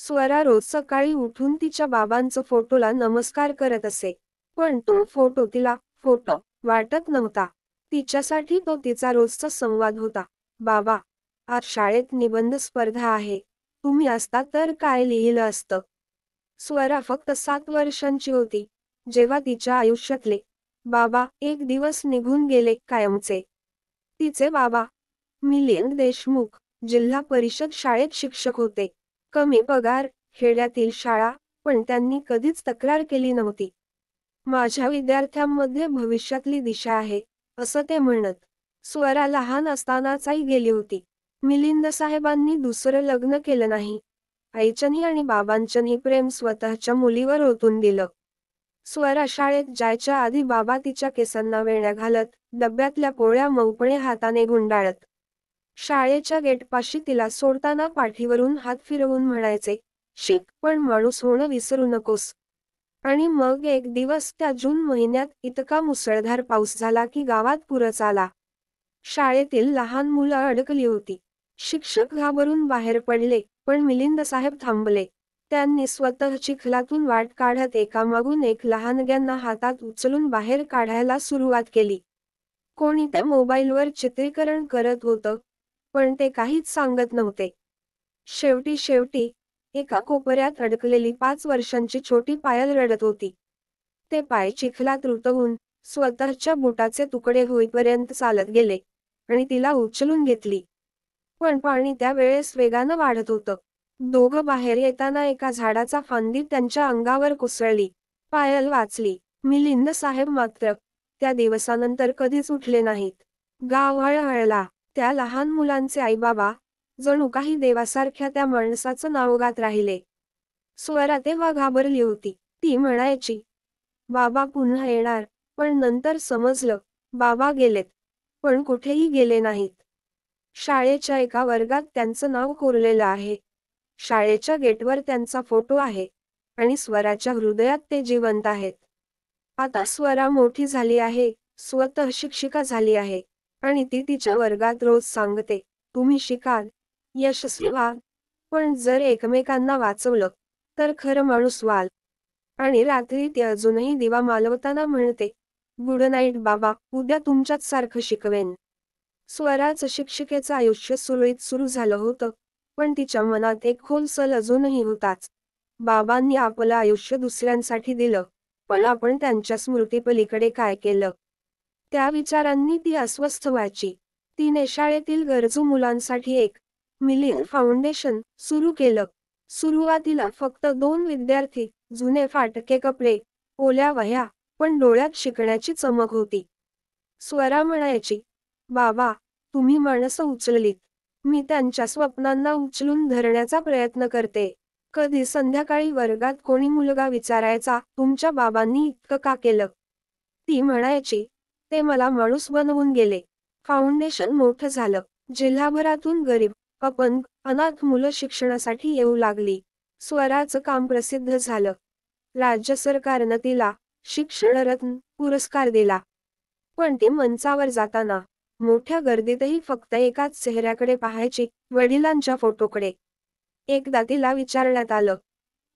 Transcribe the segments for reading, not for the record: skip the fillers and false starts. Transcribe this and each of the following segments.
स्वरा रोज सकाळी उठून तिच्या बाबांचं फोटोला नमस्कार करत असे. पण तो फोटो तिला फोटो वाटत नव्हता. तिच्यासाठी तो तिचा रोजचा संवाद होता. बाबा, आज शाळेत निबंध स्पर्धा आहे. तुम्ही असता तर काय लिहिलं असतं? स्वरा फक्त 7 वर्षांची होती जेव्हा तिच्या आयुष्यातले बाबा एक दिवस निघून गेले कायमचे. तिचे बाबा मिलिंद देशमुख जिल्हा परिषद शाळेत शिक्षक होते. कमी पगार, खेड्यातील शाळा, पण त्यांनी कधीच तक्रार केली नव्हती. माझ्या विद्यार्थ्यांमध्ये भविष्यातली दिशा आहे, असं ते म्हणत. स्वरा लहान असतानाच आई गेली होती. मिलिंद साहेबांनी दुसरं लग्न केलं नाही. आईच्यानी आणि बाबांच्यानी प्रेम स्वतःच्या मुलीवर ओतून दिलं. स्वरा शाळेत जायच्या आधी बाबा तिच्या केसांना वेण्या घालत, डब्यातल्या पोळ्या मऊपणे हाताने गुंडाळत. शाळेच्या गेटपाशी तिला सोडताना पाठीवरून हात फिरवून म्हणायचे, शिक, पण माणूस होणं विसरू नकोस. आणि मग एक दिवस त्या जून महिन्यात इतका मुसळधार पाऊस झाला की गावात पूरच आला. शाळेतील लहान मुलं अडकली होती. शिक्षक घाबरून बाहेर पडले, पण मिलिंद साहेब थांबले. त्यांनी स्वतः चिखलातून वाट काढत एकामागून एक लहानग्यांना हातात उचलून बाहेर काढायला सुरुवात केली. कोणी त्या मोबाईलवर चित्रीकरण करत होतं, पण ते काहीच सांगत नव्हते. शेवटी एका कोपऱ्यात अडकलेली 5 वर्षांची छोटी पायल रडत होती. ते पाय चिखलात रुतवून स्वतःच्या बुटाचे तुकडे होईपर्यंत चालत गेले आणि तिला उचलून घेतली. पण पाणी त्यावेळेस वेगानं वाढत होतं. दोघं बाहेर येताना एका झाडाचा फांदी त्यांच्या अंगावर कोसळली. पायल वाचली. मिलिंद साहेब मात्र त्या दिवसानंतर कधीच उठले नाहीत. गाव हळहळला. त्या लहान मुलांचे आईबाबा जणू काही देवासारख्या त्या माणसाचं नावगात राहिले. स्वरा तेव्हा घाबरली होती. ती म्हणायची, बाबा पुन्हा येणार. पण नंतर समजलं, बाबा गेलेत, पण कुठेही गेले नाहीत. शाळेच्या एका वर्गात त्यांचं नाव कोरलेलं आहे. शाळेच्या गेटवर त्यांचा फोटो आहे आणि स्वराच्या हृदयात ते जिवंत आहेत. आता स्वरा मोठी झाली आहे, स्वतः शिक्षिका झाली आहे आणि ती तिच्या वर्गात रोज सांगते, तुम्ही शिकाल, यशस्वी व्हाल, पण जर एकमेकांना वाचवलं तर खरं माणूस व्हाल. आणि रात्री ती अजूनही दिवा मालवताना म्हणते, गुड नाईट बाबा, उद्या तुमच्याच सारखं शिकवेन. स्वराचं शिक्षिकेचं आयुष्य सुरळीत सुरू झालं होतं, पण तिच्या मनात एक खोल सल अजूनही होताच. बाबांनी आपलं आयुष्य दुसऱ्यांसाठी दिलं, पण आपण त्यांच्या स्मृतीपलीकडे काय केलं? त्या विचारांनी ती अस्वस्थ व्हायची. तिने शाळेतील गरजू मुलांसाठी एक मिलिंद फाउंडेशन सुरू केलं. सुरुवातीला फक्त 2 विद्यार्थी, जुने फाटके कपडे, ओल्या वह्या, पण डोळ्यात शिकण्याची चमक होती. स्वरा म्हणायची, बाबा, तुम्ही माणसं उचललीत. मी त्यांच्या स्वप्नांना उचलून धरण्याचा प्रयत्न करते. कधी संध्याकाळी वर्गात कोणी मुलगा विचारायचा, तुमच्या बाबांनी इतकं का केलं? ती म्हणायची, ते मला माणूस बनवून गेले. फाउंडेशन मोठं झालं. जिल्हाभरातून गरीब, अपंग, अनाथ मुलं शिक्षणासाठी येऊ लागली. स्वराचं काम प्रसिद्ध झालं. राज्य सरकारनं तिला शिक्षणरत्न पुरस्कार दिला. पण ती मंचावर जाताना मोठ्या गर्दीतही फक्त एकाच चेहऱ्याकडे पाहायची, वडिलांच्या फोटोकडे. एकदा तिला विचारण्यात आलं,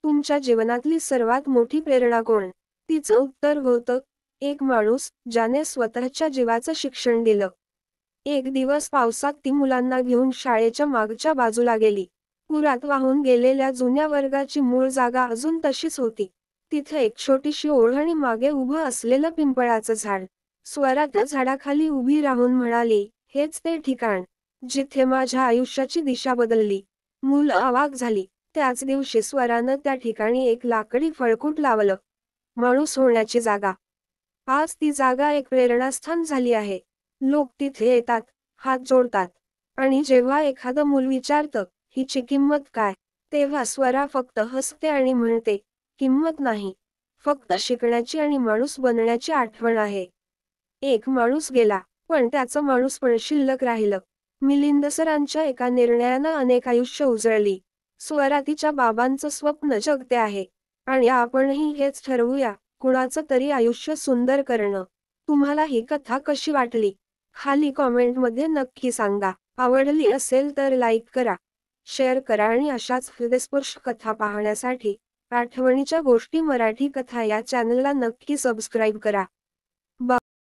तुमच्या जीवनातली सर्वात मोठी प्रेरणा कोण? तिचं उत्तर होतं, एक माणूस ज्याने स्वतःच्या जीवाचं शिक्षण दिलं. एक दिवस पावसात ती मुलांना घेऊन शाळेच्या मागच्या बाजूला गेली. पुरात वाहून गेलेल्या जुन्या वर्गाची मूळ जागा अजून तशीच होती. तिथे एक छोटीशी ओढ आणि मागे उभं असलेलं पिंपळाचं झाड. स्वरा त्या झाडाखाली उभी राहून म्हणाली, हेच ते ठिकाण जिथे माझ्या आयुष्याची दिशा बदलली. मुलं अवाक झाली. त्याच दिवशी स्वरानं त्या ठिकाणी एक लाकडी फळकूट लावलं. माणूस होण्याची जागा. आज ती जागा एक प्रेरणास्थान झाली आहे. लोक तिथे येतात, हात जोडतात. आणि जेव्हा एखादं मूल विचारतं, हिची किंमत काय? तेव्हा स्वरा फक्त हसते आणि म्हणते, किंमत नाही. फक्त शिकण्याची आणि माणूस बनण्याची आठवण आहे. एक माणूस गेला, पण त्याचं माणूसपण शिल्लक राहिलं. मिलिंद सरांच्या एका निर्णयानं अनेक आयुष्य उजळली. स्वरा तिच्या बाबांचं स्वप्न जगते आहे. आणि आपणही हेच ठरवूया, कुणाचं तरी आयुष्य सुंदर करणं. तुम्हाला ही कथा कशी वाटली? खाली कॉमेंटमध्ये नक्की सांगा. आवडली असेल तर लाईक करा. शेअर करा आणि अशाच हृदयस्पर्श कथा पाहण्यासाठी आठवणीच्या गोष्टी मराठी कथा या चॅनलला नक्की सबस्क्राईब करा.